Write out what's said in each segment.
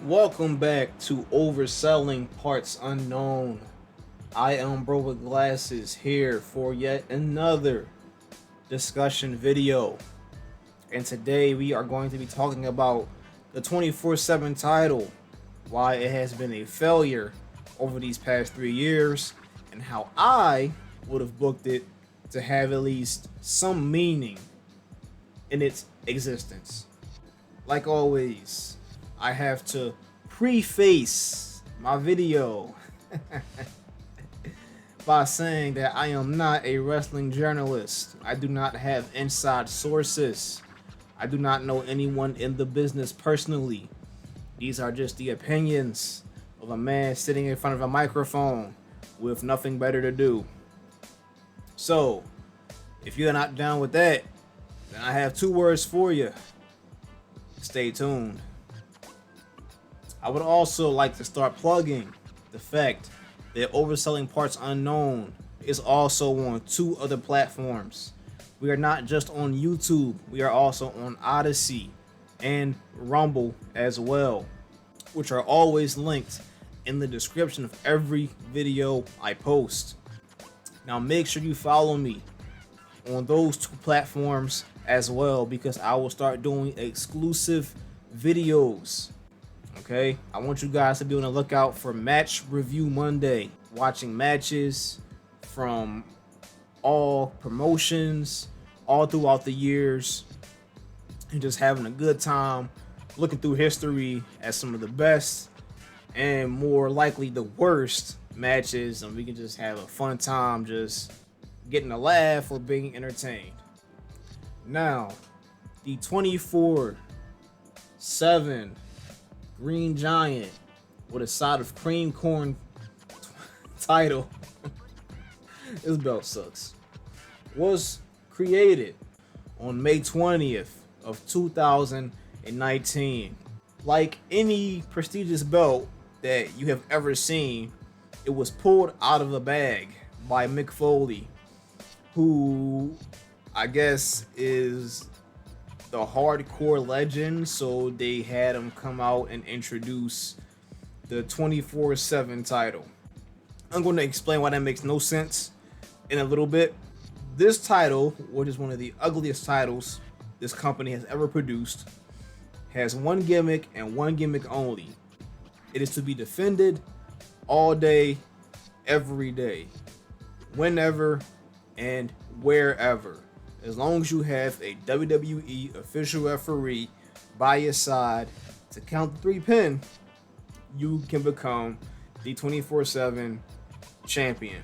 Welcome back to Overselling Parts Unknown. I am Bro with Glasses here for yet another discussion video. And today we are going to be talking about the 24/7 title, why it has been a failure over these past 3 years, and how I would have booked it to have at least some meaning in its existence. Like always, I have to preface my video by saying that I am not a wrestling journalist. I do not have inside sources. I do not know anyone in the business personally. These are just the opinions of a man sitting in front of a microphone with nothing better to do. So, if you're not down with that, then I have two words for you. Stay tuned. I would also like to start plugging the fact that Overselling Parts Unknown is also on two other platforms. We are not just on YouTube, we are also on Odyssey and Rumble as well, which are always linked in the description of every video I post. Now make sure you follow me on those two platforms as well, because I will start doing exclusive videos. Okay, I want you guys to be on the lookout for Match Review Monday, watching matches from all promotions all throughout the years and just having a good time looking through history at some of the best and more likely the worst matches, and we can just have a fun time just getting a laugh or being entertained. Now, the 24/7 Green Giant with a side of cream corn title, this belt sucks, was created on May 20th of 2019. Like any prestigious belt that you have ever seen, it was pulled out of a bag by Mick Foley, who I guess is the hardcore legend, so they had him come out and introduce the 24/7 title. I'm going to explain why that makes no sense in a little bit. This title, which is one of the ugliest titles this company has ever produced, has one gimmick and one gimmick only. It is to be defended all day, every day, whenever and wherever. As long as you have a WWE official referee by your side to count the 3 pin, you can become the 24/7 champion.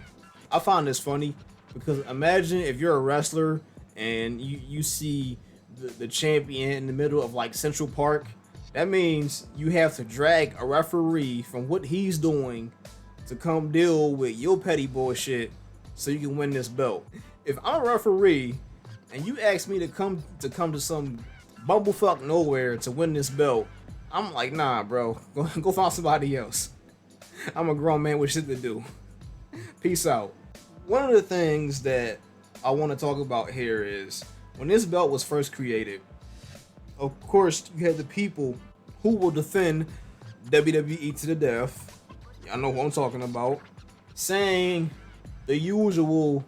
I find this funny because imagine if you're a wrestler and you see the champion in the middle of like Central Park. That means you have to drag a referee from what he's doing to come deal with your petty bullshit so you can win this belt. If I'm a referee and you ask me to come to some bumblefuck nowhere to win this belt, I'm like, nah, bro, go find somebody else. I'm a grown man with shit to do. Peace out. One of the things that I want to talk about here is when this belt was first created, of course, you had the people who will defend WWE to the death. Y'all know who I'm talking about. Saying the usual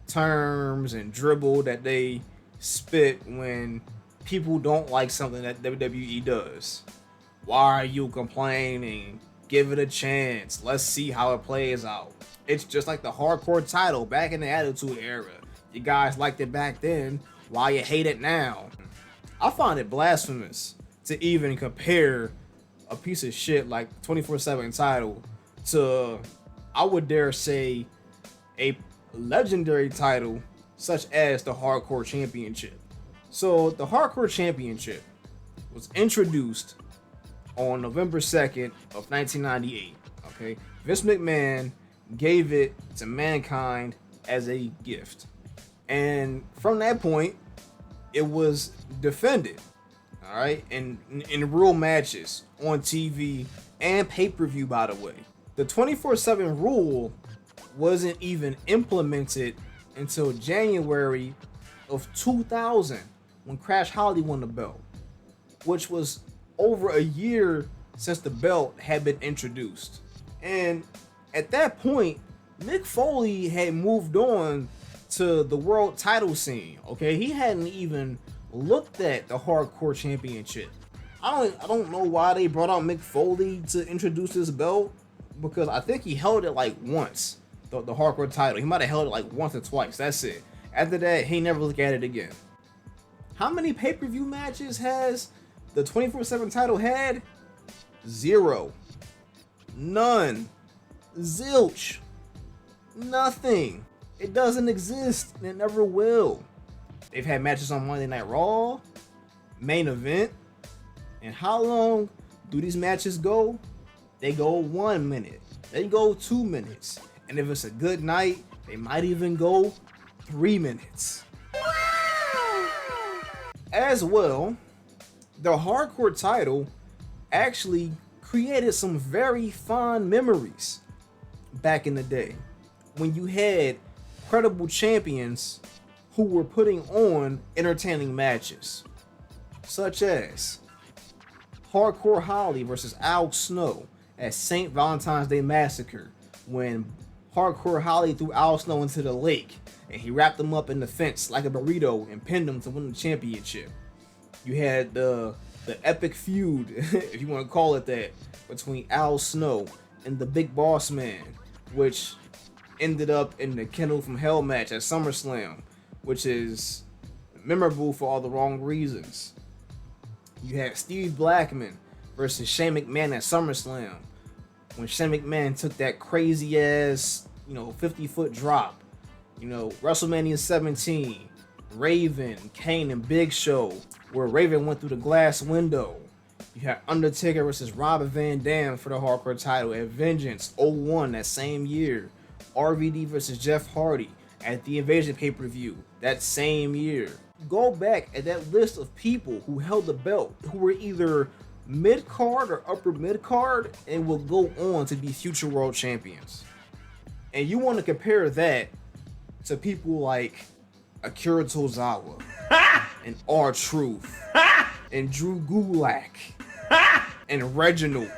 terms and dribble that they spit when people don't like something that WWE does. Why are you complaining? Give it a chance. Let's see how it plays out. It's just like the hardcore title back in the Attitude Era. You guys liked it back then. Why you hate it now? I find it blasphemous to even compare a piece of shit like 24/7 title to, I would dare say, a legendary title such as the Hardcore Championship. So the Hardcore Championship was introduced on November 2nd of 1998. Okay, Vince McMahon gave it to Mankind as a gift, and from that point it was defended, all right, in real matches on TV and pay-per-view. By the way, the 24/7 rule wasn't even implemented until January of 2000 when Crash Holly won the belt, which was over a year since the belt had been introduced. And at that point, Mick Foley had moved on to the world title scene. Okay, he hadn't even looked at the Hardcore Championship. I don't know why they brought out Mick Foley to introduce this belt, because I think he held it like once, the Hardcore title. He might have held it like once or twice. That's it. After that, he never looked at it again. How many pay-per-view matches has the 24/7 title had? 0. None. Zilch. Nothing. It doesn't exist, and it never will. They've had matches on Monday Night Raw, main event, and how long do these matches go? They go 1 minute. They go 2 minutes. And if it's a good night, they might even go 3 minutes. As well, the Hardcore title actually created some very fond memories back in the day when you had credible champions who were putting on entertaining matches, such as Hardcore Holly versus Al Snow at St. Valentine's Day Massacre, when Hardcore Holly threw Al Snow into the lake and he wrapped him up in the fence like a burrito and pinned him to win the championship. You had the epic feud, if you want to call it that, between Al Snow and the Big Boss Man, which ended up in the Kennel from Hell match at SummerSlam, which is memorable for all the wrong reasons. You had Steve Blackman versus Shane McMahon at SummerSlam, when Shane McMahon took that crazy ass, 50-foot drop. WrestleMania 17, Raven, Kane, and Big Show, where Raven went through the glass window. You had Undertaker versus Robert Van Dam for the Hardcore title at Vengeance 01 that same year. RVD versus Jeff Hardy at the Invasion pay-per-view that same year. Go back at that list of people who held the belt, who were either mid-card or upper mid-card and will go on to be future world champions. And you want to compare that to people like Akira Tozawa and R-Truth and Drew Gulak and Reginald,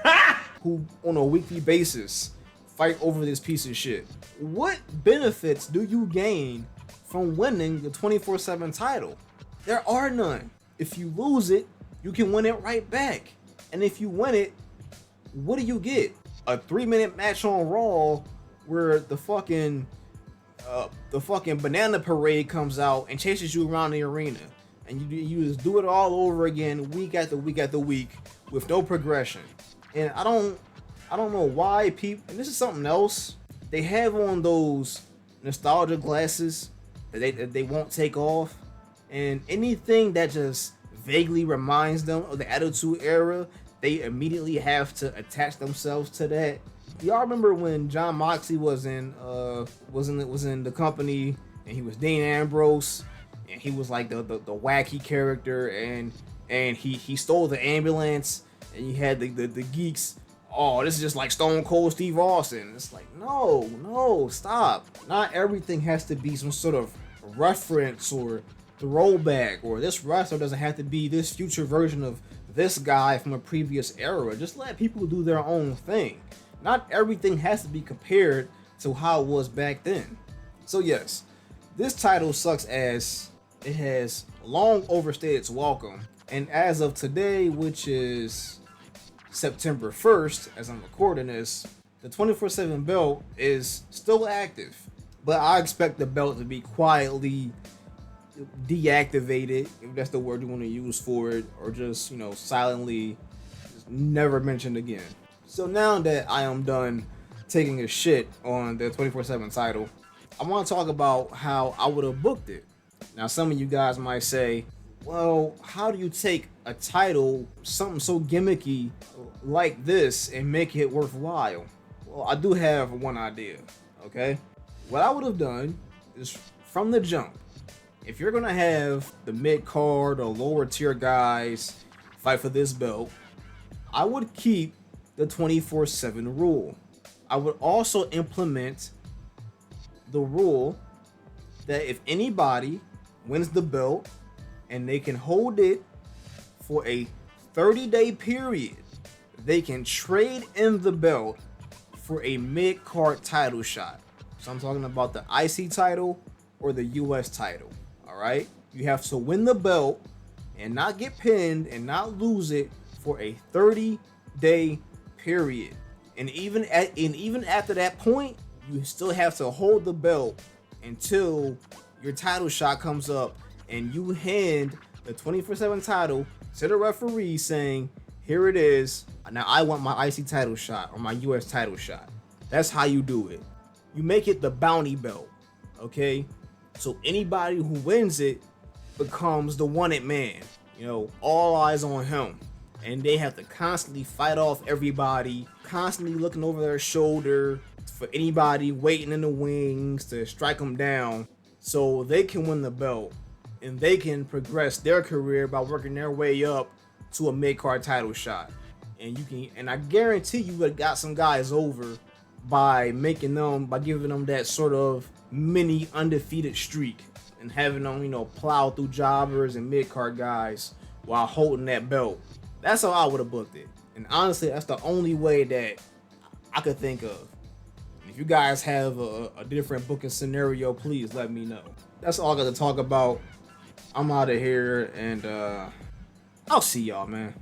who on a weekly basis fight over this piece of shit. What benefits do you gain from winning the 24/7 title? There are none. If you lose it, you can win it right back. And if you win it, what do you get? A 3-minute match on Raw where the fucking banana parade comes out and chases you around the arena, and you just do it all over again week after week after week with no progression. And I don't know why people, and this is something else, they have on those nostalgia glasses that they won't take off, and anything that just vaguely reminds them of the Attitude Era, they immediately have to attach themselves to that. Y'all remember when John Moxley was in the company, and he was Dean Ambrose, and he was like the wacky character, and he stole the ambulance, and you had the geeks. Oh, this is just like Stone Cold Steve Austin. It's like, no, stop. Not everything has to be some sort of reference or throwback, or this wrestler doesn't have to be this future version of this guy from a previous era. Just let people do their own thing. Not everything has to be compared to how it was back then. So yes, this title sucks as it has long overstayed its welcome. And as of today, which is September 1st, as I'm recording this, the 24/7 belt is still active. But I expect the belt to be quietly deactivated, if that's the word you want to use for it, or just, silently just never mentioned again. So now that I am done taking a shit on the 24/7 title, I want to talk about how I would have booked it. Now, some of you guys might say, well, how do you take a title, something so gimmicky like this, and make it worthwhile? Well, I do have one idea, okay? What I would have done is, from the jump, if you're going to have the mid-card or lower tier guys fight for this belt, I would keep the 24/7 rule. I would also implement the rule that if anybody wins the belt and they can hold it for a 30-day period, they can trade in the belt for a mid-card title shot. So I'm talking about the IC title or the US title. All right, you have to win the belt and not get pinned and not lose it for a 30-day period. And even after that point, you still have to hold the belt until your title shot comes up and you hand the 24/7 title to the referee saying, here it is. Now I want my IC title shot or my US title shot. That's how you do it. You make it the bounty belt. Okay? So anybody who wins it becomes the wanted man. You know, all eyes on him. And they have to constantly fight off everybody, constantly looking over their shoulder for anybody waiting in the wings to strike them down so they can win the belt and they can progress their career by working their way up to a mid-card title shot. And I guarantee you would have got some guys over by giving them that sort of mini undefeated streak and having them, you know, plow through jobbers and mid-card guys while holding that belt. That's how I would have booked it. And honestly, that's the only way that I could think of. If you guys have a different booking scenario, please let me know. That's all I got to talk about. I'm out of here, and I'll see y'all, man.